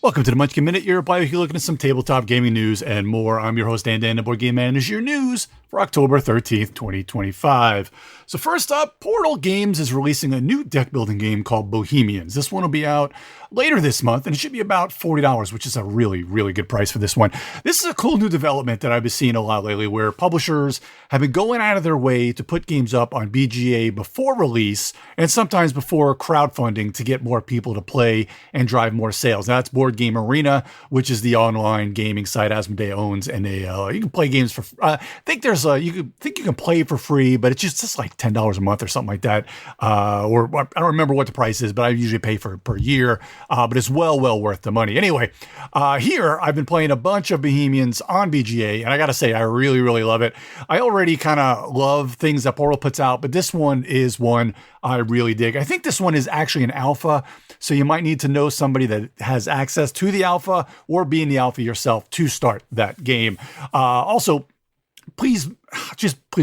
Welcome to the Munchkin Minute, your bio looking at some tabletop gaming news and more. I'm your host, Dan, the Board Game Man, is your news for October 13th, 2025. So first up, Portal Games is releasing a new deck building game called Bohemians. This one will be out later this month, and it should be about $40, which is a really, really good price for this one. This is a cool new development that I've been seeing a lot lately, where publishers have been going out of their way to put games up on BGA before release, and sometimes before crowdfunding to get more people to play and drive more sales. Now, that's Board Game Arena, which is the online gaming site Asmodee owns, and you can play games for. I think you can play for free, but it's just like $10 a month or something like that. Or I don't remember what the price is, but I usually pay for it per year. But it's well worth the money. Anyway, here I've been playing a bunch of Bohemians on BGA, and I got to say I really love it. I already kind of love things that Portal puts out, but this one is one I really dig. I think this one is actually an alpha, so you might need to know somebody that has access to the alpha or be in the alpha yourself to start that game. Also, please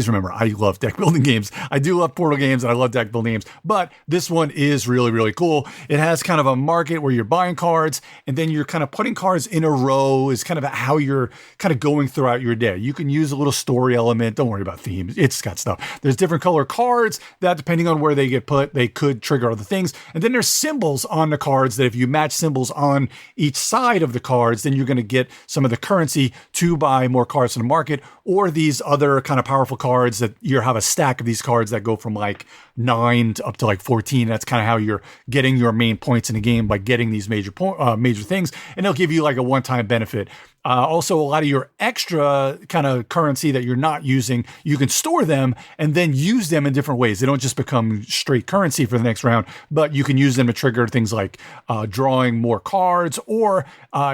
remember, I love deck building games. I do love Portal games and I love deck building games, but this one is really cool. It has kind of a market where you're buying cards and then you're kind of putting cards in a row is kind of how you're kind of going throughout your day. You can use a little story element. Don't worry about themes. It's got stuff. There's different color cards that, depending on where they get put, they could trigger other things. And then there's symbols on the cards that if you match symbols on each side of the cards, then you're going to get some of the currency to buy more cards in the market, or these other kind of powerful cards that you have a stack of these cards that go from like 9 to up to like 14. That's kind of how you're getting your main points in the game, by getting these major things, and they'll give you like a one-time benefit. Also, a lot of your extra kind of currency that you're not using, you can store them and then use them in different ways. They don't just become straight currency for the next round, but you can use them to trigger things like drawing more cards, or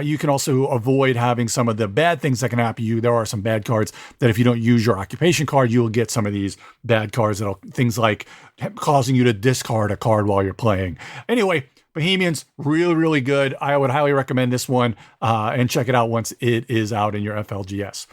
you can also avoid having some of the bad things that can happen to you. There are some bad cards that if you don't use your occupation card, you will get some of these bad cards that'll things like causing you to discard a card while you're playing. Anyway, Bohemians, really good. I would highly recommend this one, and check it out once it is out in your FLGS.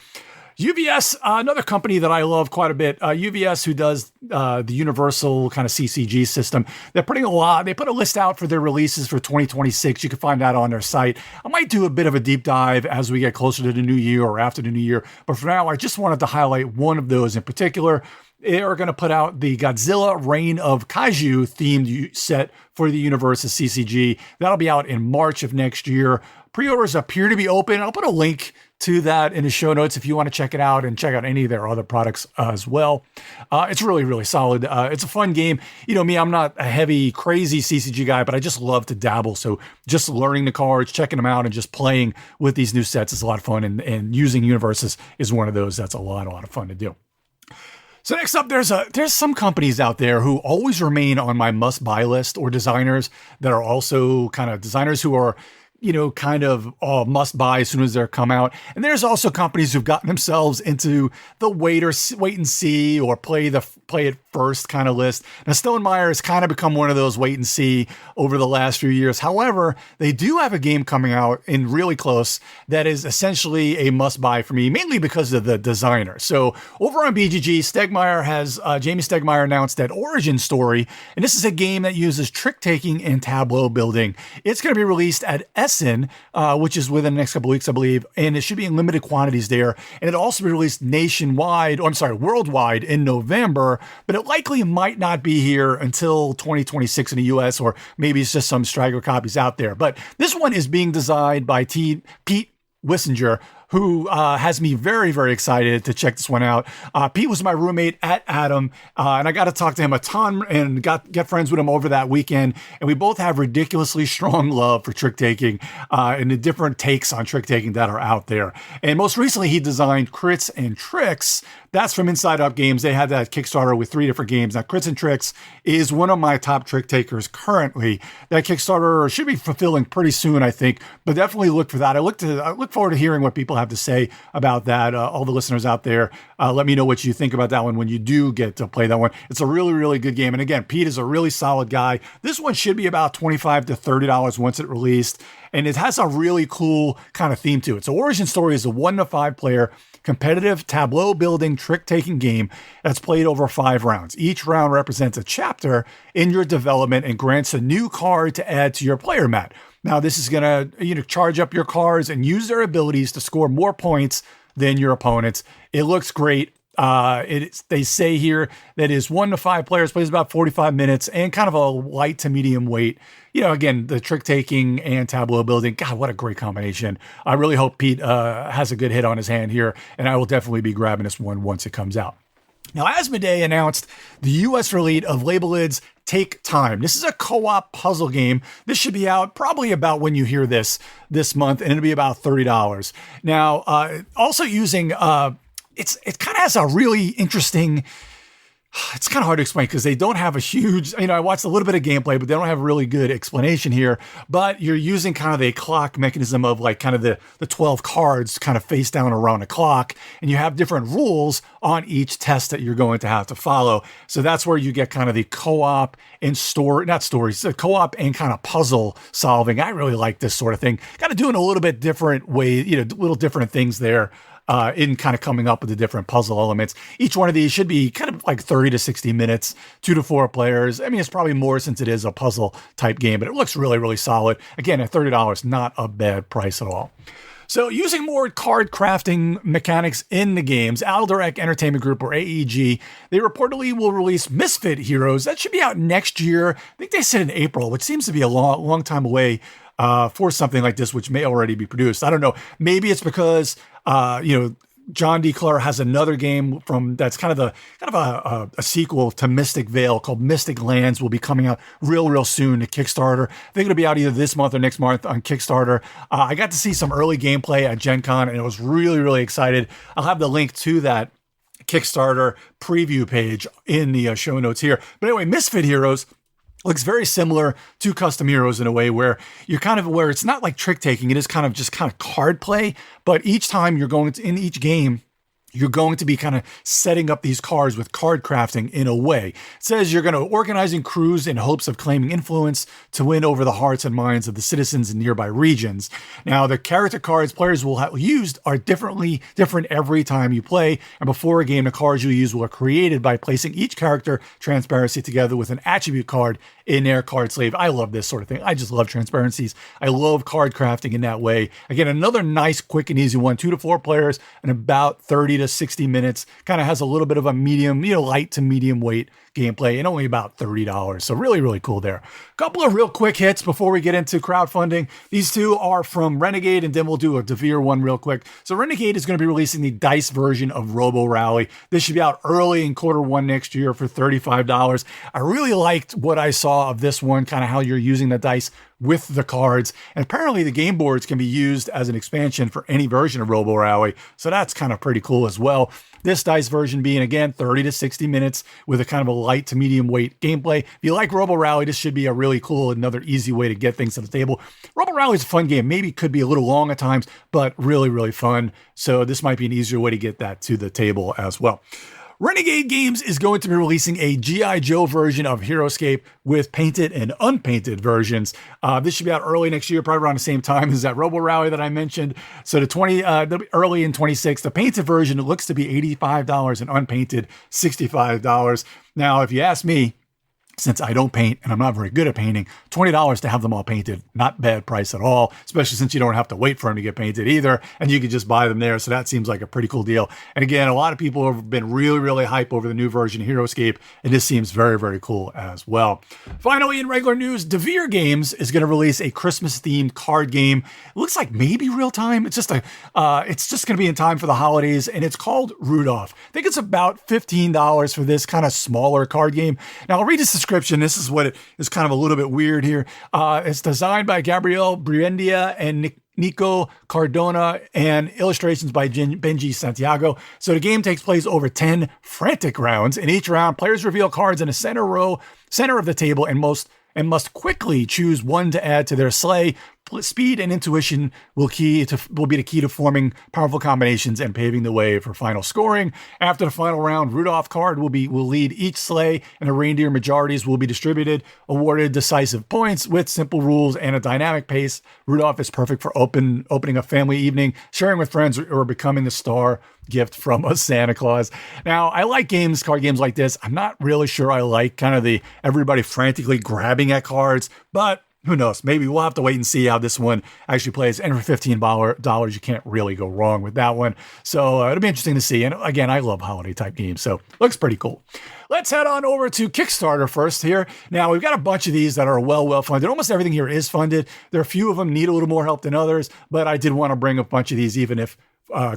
UVS, another company that I love quite a bit. UVS, who does the universal kind of CCG system. They put a list out for their releases for 2026. You can find that on their site. I might do a bit of a deep dive as we get closer to the new year or after the new year. But for now, I just wanted to highlight one of those in particular. They are going to put out the Godzilla Reign of Kaiju themed set for the UniVersus CCG. That'll be out in March of next year. Pre-orders appear to be open. I'll put a link to that in the show notes if you want to check it out and check out any of their other products as well. It's really solid. It's a fun game. You know me, I'm not a heavy, crazy CCG guy, but I just love to dabble. So just learning the cards, checking them out, and just playing with these new sets is a lot of fun. And using UniVersus is one of those that's a lot of fun to do. So next up, there's some companies out there who always remain on my must-buy list, or designers that are also kind of designers who are, kind of must buy as soon as they're come out. And there's also companies who've gotten themselves into the wait and see, or play it first kind of list. Now, Stonemaier has kind of become one of those wait and see over the last few years. However, they do have a game coming out in really close that is essentially a must buy for me, mainly because of the designer. So over on BGG, Jamey Stegmeier announced that Origin Story, and this is a game that uses trick taking and tableau building. It's going to be released at Essen, which is within the next couple of weeks, I believe, and it should be in limited quantities there. And it'll also be released worldwide in November, but it likely might not be here until 2026 in the US, or maybe it's just some straggler copies out there. But this one is being designed by Pete Wissinger, who has me very excited to check this one out. Pete was my roommate at Adam, and I got to talk to him a ton and get friends with him over that weekend. And we both have ridiculously strong love for trick taking and the different takes on trick taking that are out there. And most recently, he designed Crits and Tricks. That's from Inside Up Games. They had that Kickstarter with 3 different games. Now, Crits and Tricks is one of my top trick takers currently. That Kickstarter should be fulfilling pretty soon, I think, but definitely look for that. I look forward to hearing what people have to say about that. All the listeners out there, let me know what you think about that one when you do get to play that one. It's a really good game. And again, Pete is a really solid guy. This one should be about $25 to $30 once it released. and it has a really cool kind of theme to it. So Origin Story is a 1 to 5 player competitive tableau building trick-taking game that's played over 5 rounds. Each round represents a chapter in your development and grants a new card to add to your player mat. Now, this is going to charge up your cards and use their abilities to score more points than your opponents. It looks great. They say here that is 1 to 5 players, plays about 45 minutes, and kind of a light to medium weight. Again, the trick taking and tableau building. God, what a great combination. I really hope Pete has a good hit on his hand here, and I will definitely be grabbing this one once it comes out. Now, Asmodee announced the U.S. release of Libellud's Take Time. This is a co-op puzzle game. This should be out probably about when you hear this month, and it'll be about $30. Now, also using, it kind of has a really interesting, it's kind of hard to explain because they don't have a huge, I watched a little bit of gameplay, but they don't have a really good explanation here. But you're using kind of a clock mechanism of like kind of the 12 cards kind of face down around a clock. And you have different rules on each test that you're going to have to follow. So that's where you get kind of the co-op and the co-op and kind of puzzle solving. I really like this sort of thing. Kind of doing a little bit different way, little different things there. In kind of coming up with the different puzzle elements. Each one of these should be kind of like 30 to 60 minutes, 2 to 4 players. I mean, it's probably more since it is a puzzle type game, but it looks really, really solid. Again, at $30, not a bad price at all. So using more card crafting mechanics in the games, Alderac Entertainment Group, or AEG, they reportedly will release Misfit Heroes. That should be out next year. I think they said in April, which seems to be a long time away for something like this, which may already be produced. I don't know. Maybe it's because John D Clair has another game that's kind of a sequel to Mystic Vale called Mystic Lands, will be coming out real soon to Kickstarter. I think it'll be out either this month or next month on Kickstarter. I got to see some early gameplay at Gen Con, and I was really excited. I'll have the link to that Kickstarter preview page in the show notes here. But anyway, Misfit Heroes looks very similar to Custom Heroes in a way where you're kind of where it's not like trick taking. It is kind of card play, but each time you're going to, in each game, you're going to be kind of setting up these cards with card crafting in a way. It says you're going to organizing crews in hopes of claiming influence to win over the hearts and minds of the citizens in nearby regions. Now, the character cards players will have used are different every time you play, and before a game, the cards you use were created by placing each character transparency together with an attribute card in their card sleeve. I love this sort of thing. I just love transparencies. I love card crafting in that way. Again, another nice, quick, and easy one. 2 to 4 players and about 30 to 60 minutes. Kind of has a little bit of a medium, light to medium weight gameplay, and only about $30. So really cool there. A couple of real quick hits before we get into crowdfunding. These two are from Renegade, and then we'll do a Devere one real quick. So Renegade is going to be releasing the dice version of Robo Rally. This should be out early in Q1 next year for $35. I really liked what I saw of this one, kind of how you're using the dice with the cards. And apparently the game boards can be used as an expansion for any version of Robo Rally. So that's kind of pretty cool as well. This dice version being, again, 30 to 60 minutes with a kind of a light to medium weight gameplay. If you like Robo Rally, this should be a really cool, another easy way to get things to the table. Robo Rally is a fun game. Maybe could be a little long at times, but really fun. So this might be an easier way to get that to the table as well. Renegade Games is going to be releasing a G.I. Joe version of HeroScape with painted and unpainted versions. This should be out early next year, probably around the same time as that Robo Rally that I mentioned. So they'll be early in 26. The painted version looks to be $85 and unpainted $65. Now, if you ask me, since I don't paint and I'm not very good at painting, $20 to have them all painted, not bad price at all, especially since you don't have to wait for them to get painted either, and you can just buy them there. So that seems like a pretty cool deal. And again, a lot of people have been really hype over the new version of HeroScape, and this seems very cool as well. Finally, in regular news, Devere Games is going to release a Christmas-themed card game. It looks like maybe real time. It's just going to be in time for the holidays, and it's called Rudolph. I think it's about $15 for this kind of smaller card game. Now, I'll read this description. This is what it is, kind of a little bit weird here. It's designed by Gabriel Briendia and Nico Cardona, and illustrations by Benji Santiago. So the game takes place over 10 frantic rounds. In each round, players reveal cards in the center of the table and must quickly choose one to add to their sleigh. Speed and intuition will be the key to forming powerful combinations and paving the way for final scoring. After the final round, Rudolph card will lead each sleigh, and the reindeer majorities will be distributed, awarded decisive points with simple rules and a dynamic pace. Rudolph is perfect for opening a family evening, sharing with friends, or becoming the star gift from a Santa Claus. Now, I like card games like this. I'm not really sure I like kind of the everybody frantically grabbing at cards, but who knows? Maybe we'll have to wait and see how this one actually plays. And for $15, you can't really go wrong with that one. So it'll be interesting to see. And again, I love holiday type games, so looks pretty cool. Let's head on over to Kickstarter first here. Now, we've got a bunch of these that are well funded. Almost everything here is funded. There are a few of them need a little more help than others, but I did want to bring a bunch of these, even if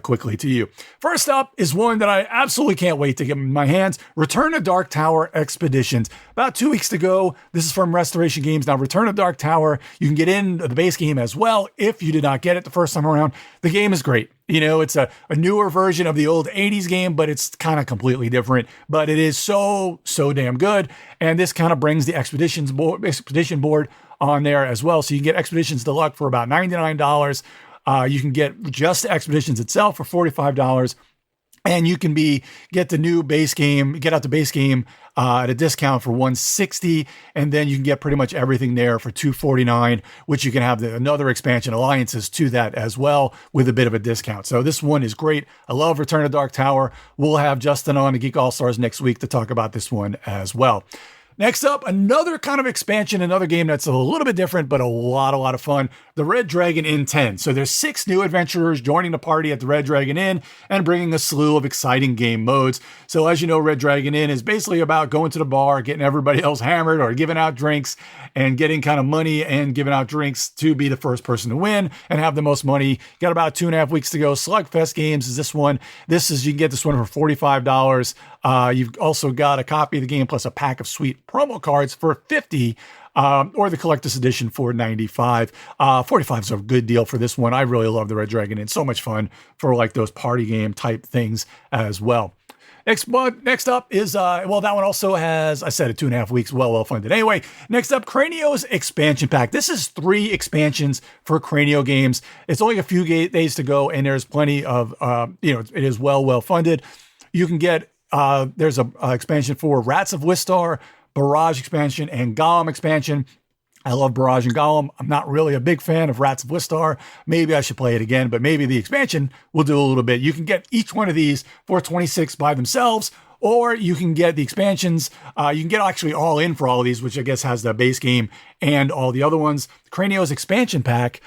quickly to you. First up is one that I absolutely can't wait to get in my hands. Return to Dark Tower Expeditions. About 2 weeks to go. This is from Restoration Games. Now, Return to Dark Tower, you can get in the base game as well if you did not get it the first time around. The game is great. You know, it's a newer version of the old 80s game, but it's kind of completely different. But it is so damn good. And this kind of brings the expedition board on there as well. So you can get Expeditions Deluxe for about $99. You can get just the Expeditions itself for $45, and you can get the new base game, get out the base game at a discount for $160, and then you can get pretty much everything there for $249, which you can have another expansion alliances to that as well with a bit of a discount. So this one is great. I love Return to Dark Tower. We'll have Justin on the Geek All-Stars next week to talk about this one as well. Next up, another kind of expansion, another game that's a little bit different, but a lot of fun. The Red Dragon Inn 10. So there's 6 new adventurers joining the party at the Red Dragon Inn and bringing a slew of exciting game modes. So as you know, Red Dragon Inn is basically about going to the bar, getting everybody else hammered or giving out drinks and getting kind of money and giving out drinks to be the first person to win and have the most money. Got about 2.5 weeks to go. Slugfest Games is this one. You can get this one for $45. You've also got a copy of the game plus a pack of sweet promo cards for $50, or the collector's edition for $95. $45 is a good deal for this one. I really love the Red Dragon Inn. So much fun for like those party game type things as well. Next up is, that one also has, I said it, 2.5 weeks, well funded. Anyway, next up, Cranio's expansion pack. This is 3 expansions for Cranio games. It's only a few days to go, and there's plenty of, it is well funded. You can get, there's a expansion for Rats of Wistar, Barrage expansion, and Golem expansion. I love Barrage and Golem. I'm not really a big fan of Rats of Wistar. Maybe I should play it again, but maybe the expansion will do a little bit. You can get each one of these for $26 by themselves, or you can get the expansions. You can get actually all in for all of these, which I guess has the base game and all the other ones. Cranio's expansion pack,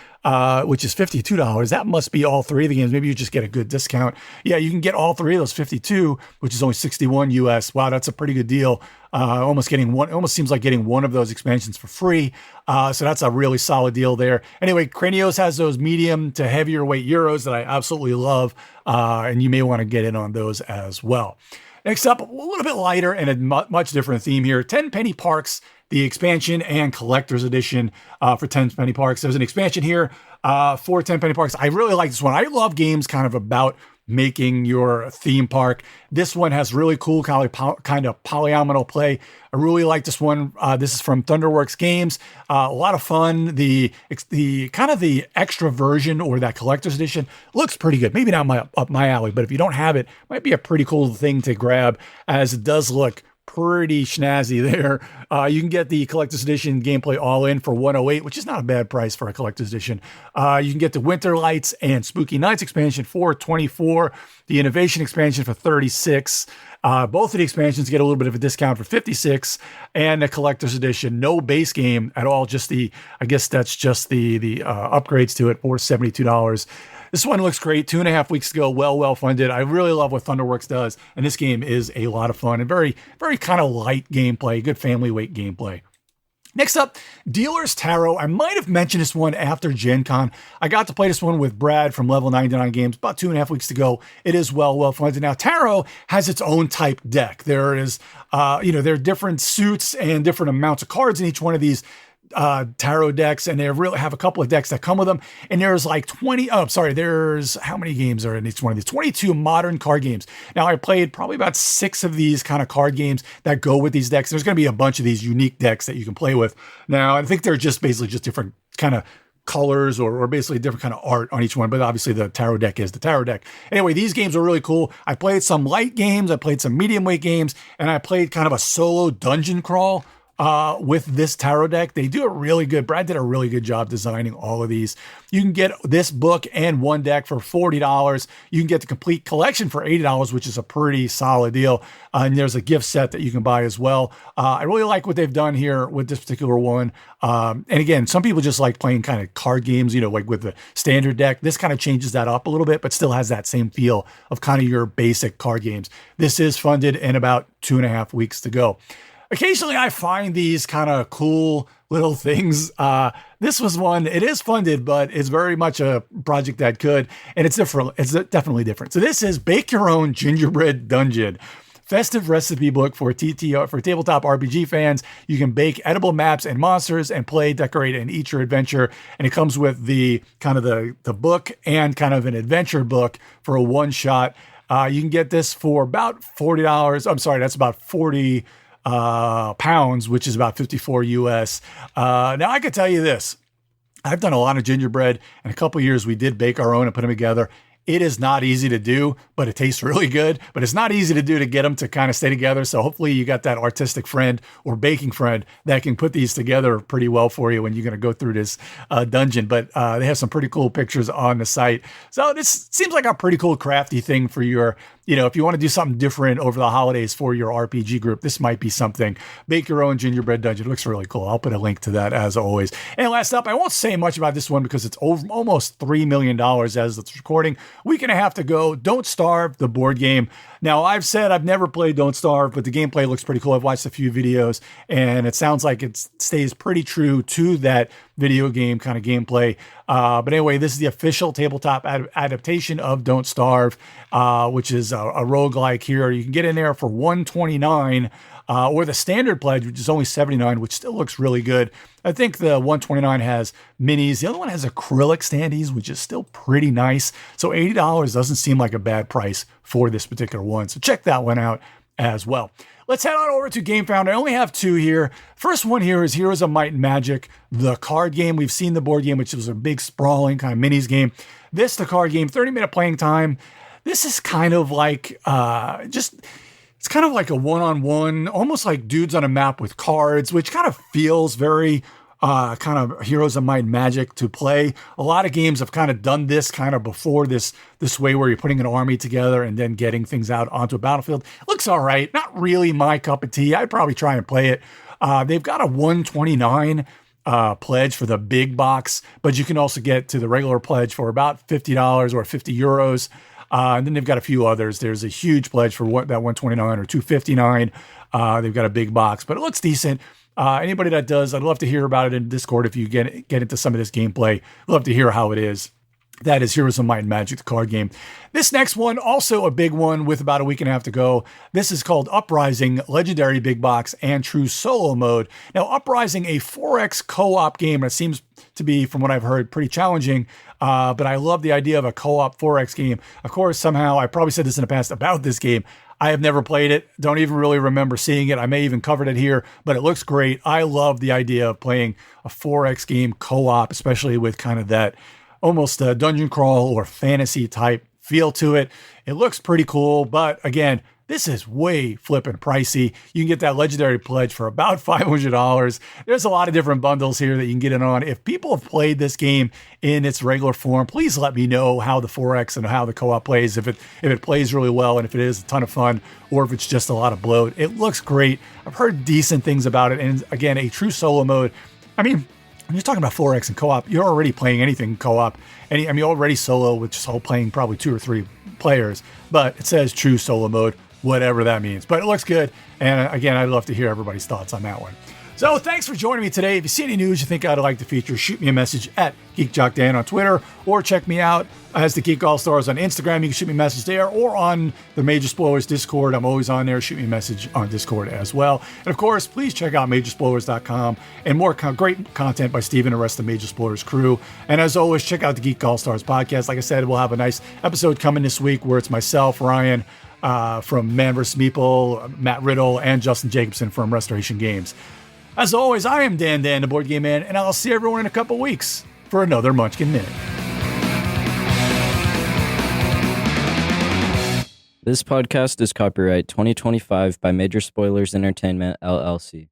which is $52. That must be all 3 of the games. Maybe you just get a good discount. Yeah, you can get all 3 of those 52, which is only $61 US. Wow, that's a pretty good deal. Almost seems like getting one of those expansions for free. So that's a really solid deal there. Anyway, Cranio's has those medium to heavier weight Euros that I absolutely love. And you may want to get in on those as well. Next up, a little bit lighter and a much different theme here. 10 Penny Parks, the expansion and collector's edition for 10 Penny Parks. There's an expansion here for 10 Penny Parks. I really like this one. I love games kind of about making your theme park. This one has really cool kind of polyomino play. I really like this one. This is from Thunderworks Games. A lot of fun. The kind of the extra version or that collector's edition looks pretty good. Maybe not up my alley, but if you don't have it, might be a pretty cool thing to grab, as it does look pretty snazzy there. You can get the collector's edition gameplay all in for $108, which is not a bad price for a collector's edition. You can get the Winter Lights and Spooky Nights expansion for $24, the Innovation expansion for $36. Both of the expansions get a little bit of a discount for $56, and the collector's edition, no base game at all. Just the upgrades to it for $72. This one looks great. 2.5 weeks ago, well funded. I really love what Thunderworks does, and this game is a lot of fun and very, very kind of light gameplay, good family weight gameplay. Next up, Dealer's Tarot. I might have mentioned this one after Gen Con. I got to play this one with Brad from Level 99 Games about 2.5 weeks ago. It is well funded. Now, Tarot has its own type deck. There is, there are different suits and different amounts of cards in each one of these tarot decks, and they really have a couple of decks that come with them. And there's like there's how many games are in each one of these? 22 modern card games. Now, I played probably about 6 of these kind of card games that go with these decks. There's going to be a bunch of these unique decks that you can play with. Now, I think they're just basically just different kind of colors or basically different kind of art on each one, but obviously the tarot deck is the tarot deck. Anyway, these games are really cool. I played some light games, I played some medium weight games, and I played kind of a solo dungeon crawl with this tarot deck. They do it really good. Brad did a really good job designing all of these. You can get this book and one deck for $40. You can get the complete collection for $80, which is a pretty solid deal. And there's a gift set that you can buy as well. I really like what they've done here with this particular one. And again, some people just like playing kind of card games, like with the standard deck. This kind of changes that up a little bit, but still has that same feel of kind of your basic card games. This is funded in about 2.5 weeks to go. Occasionally, I find these kind of cool little things. This was one, it is funded, but it's very much a project that could, and it's different. It's definitely different. So this is Bake Your Own Gingerbread Dungeon. Festive recipe book for tabletop RPG fans. You can bake edible maps and monsters and play, decorate, and eat your adventure. And it comes with the kind of the book and kind of an adventure book for a one shot. You can get this for about $40. I'm sorry, that's about 40 pounds, which is about 54 US. Now I could tell you this, I've done a lot of gingerbread, and a couple years we did bake our own and put them together. It is not easy to do, but it tastes really good. But it's not easy to do to get them to kind of stay together. So hopefully you got that artistic friend or baking friend that can put these together pretty well for you when you're going to go through this dungeon. But they have some pretty cool pictures on the site. So this seems like a pretty cool crafty thing for your, if you want to do something different over the holidays for your RPG group, this might be something. Bake Your Own Gingerbread Dungeon. It looks really cool. I'll put a link to that as always. And last up, I won't say much about this one because it's almost $3 million as it's recording. Week and a half to go. Don't Starve, the board game. Now, I've said I've never played Don't Starve, but the gameplay looks pretty cool. I've watched a few videos, and it sounds like it stays pretty true to that video game kind of gameplay. But anyway, this is the official tabletop adaptation of Don't Starve, which is a roguelike here. You can get in there for $129, or the standard pledge, which is only $79, which still looks really good. I think the $129 has minis. The other one has acrylic standees, which is still pretty nice. So $80 doesn't seem like a bad price for this particular one. So check that one out as well. Let's head on over to GameFound. I only have two here. First one here is Heroes of Might and Magic, the card game. We've seen the board game, which was a big sprawling kind of minis game. This, the card game, 30-minute playing time. This is kind of like it's kind of like a one-on-one, almost like dudes on a map with cards, which kind of feels very kind of Heroes of Might and Magic to play. A lot of games have kind of done this kind of before this way where you're putting an army together and then getting things out onto a battlefield. Looks all right. Not really my cup of tea. I'd probably try and play it. They've got a $129 pledge for the big box, but you can also get to the regular pledge for about $50 or 50 euros. And then they've got a few others. There's a huge pledge for that $129 or $259. They've got a big box, but it looks decent. Anybody that does, I'd love to hear about it in Discord. If you get into some of this gameplay, I'd love to hear how it is. That is Heroes of Might and Magic, the card game. This next one, also a big one with about a week and a half to go. This is called Uprising, Legendary Big Box and True Solo Mode. Now, Uprising, a 4X co-op game that seems to be, from what I've heard, pretty challenging. But I love the idea of a co-op 4X game. Of course, somehow, I probably said this in the past about this game. I have never played it. Don't even really remember seeing it. I may even covered it here, but it looks great. I love the idea of playing a 4X game co-op, especially with kind of that almost a dungeon crawl or fantasy type feel to it. It looks pretty cool, but again, this is way flipping pricey. You can get that legendary pledge for about $500. There's a lot of different bundles here that you can get in on. If people have played this game in its regular form, please let me know how the 4X and how the co-op plays, if it plays really well and if it is a ton of fun, or if it's just a lot of bloat. It looks great. I've heard decent things about it. And again, a true solo mode. I mean, when you're talking about 4X and co-op, you're already playing anything co-op. You're already solo, with just all playing probably 2 or 3 players, but it says true solo mode, whatever that means. But it looks good. And again, I'd love to hear everybody's thoughts on that one. So thanks for joining me today. If you see any news you think I'd like to feature, shoot me a message at GeekJockDan on Twitter, or check me out as the Geek All Stars on Instagram. You can shoot me a message there, or on the Major Spoilers Discord. I'm always on there. Shoot me a message on Discord as well. And of course, please check out majorspoilers.com and more great content by Steven and the rest of the Major Spoilers crew. And as always, check out the Geek All Stars podcast. Like I said, we'll have a nice episode coming this week where it's myself, Ryan, from Man vs. Meeple, Matt Riddle, and Justin Jacobson from Restoration Games. As always, I am Dan, the Board Game Man, and I'll see everyone in a couple weeks. for another Munchkin Minute. This podcast is copyright 2025 by Major Spoilers Entertainment, LLC.